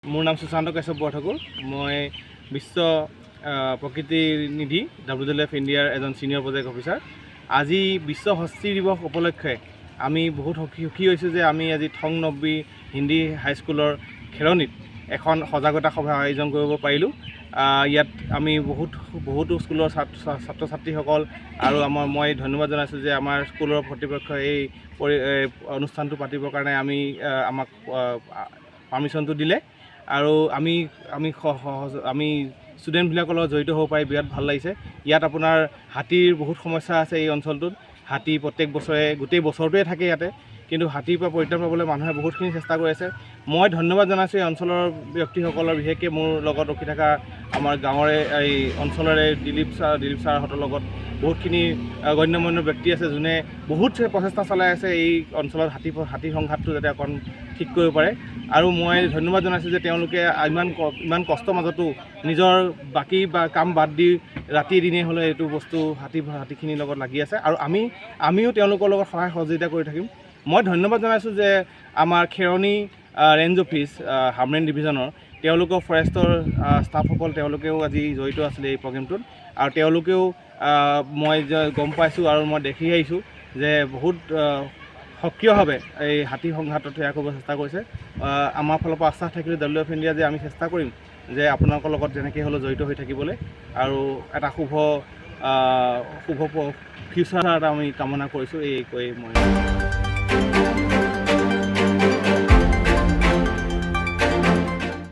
মোৰ নাম সুশান্ত কাশ্যপ বৰঠাকুৰ। মই বিশ্ব প্ৰকৃতি নিধি WWF ইণ্ডিয়াৰ এজন ছিনিয়ৰ প্ৰজেক্ট অফিচাৰ। আজি বিশ্ব হস্তী দিৱস উপলক্ষে আমি বহুত সুখী হৈছোঁ যে আমি আজি থং নব্বী হিন্দী হাইস্কুলৰ খেৰণিত এখন সজাগতা সভা আয়োজন কৰিব পাৰিলোঁ। ইয়াত আমি বহুতো স্কুলৰ ছাত্ৰ ছাত্ৰীসকল আৰু মই ধন্যবাদ জনাইছোঁ যে আমাৰ স্কুলৰ কৰ্তৃপক্ষই এই অনুষ্ঠানটো পাতিবৰ কাৰণে আমাক পাৰ্মিশ্যনটো দিলে আৰু আমি ষ্টুডেণ্টবিলাকৰ লগত জড়িত হ'ব পাৰি বিৰাট ভাল লাগিছে। ইয়াত আপোনাৰ হাতীৰ বহুত সমস্যা আছে। এই অঞ্চলটোত হাতী প্ৰত্যেক বছৰে গোটেই বছৰটোৱে থাকে ইয়াতে, কিন্তু হাতীৰ পৰা পৰিত্ৰাণ পাবলৈ মানুহে বহুতখিনি চেষ্টা কৰি আছে। মই ধন্যবাদ জনাইছোঁ এই অঞ্চলৰ ব্যক্তিসকলৰ, বিশেষকৈ মোৰ লগত ৰখি থকা আমাৰ গাঁৱৰে এই অঞ্চলৰে দিলীপ ছাৰহঁতৰ লগত বহুতখিনি গণ্যমান্য ব্যক্তি আছে যোনে বহুত প্ৰচেষ্টা চলাই আছে এই অঞ্চলত হাতীৰ সংঘাতটো যাতে অকণ ঠিক কৰিব পাৰে। আৰু মই ধন্যবাদ জনাইছোঁ যে তেওঁলোকে ইমান কষ্টৰ মাজতো নিজৰ বাকী কাম বাদ দি ৰাতি দিনে হ'লে এইটো বস্তু হাতীখিনিৰ লগত লাগি আছে আৰু আমিও তেওঁলোকৰ লগত সহায় সহযোগিতা কৰি থাকিম। মই ধন্যবাদ জনাইছোঁ যে আমাৰ খেৰণি ৰেঞ্জ অফিচ হামৰেন ডিভিজনৰ তেওঁলোকৰ ফৰেষ্টৰ ষ্টাফসকল তেওঁলোকেও আজি জড়িত আছিলে এই প্ৰগ্ৰেমটোত আৰু তেওঁলোকেও মই গম পাইছোঁ আৰু মই দেখি আহিছোঁ যে বহুত সক্ৰিয়ভাৱে এই হাতী সংঘাতত তৈয়াৰ কৰিব চেষ্টা কৰিছে। আমাৰ ফালৰ পৰা আশ্বাস থাকিলে WWF ইণ্ডিয়া যে আমি চেষ্টা কৰিম যে আপোনালোকৰ লগত যেনেকৈ হ'লেও জড়িত হৈ থাকিবলৈ আৰু এটা শুভ ফিউচাৰ এটা আমি কামনা কৰিছোঁ। এই কৈ মই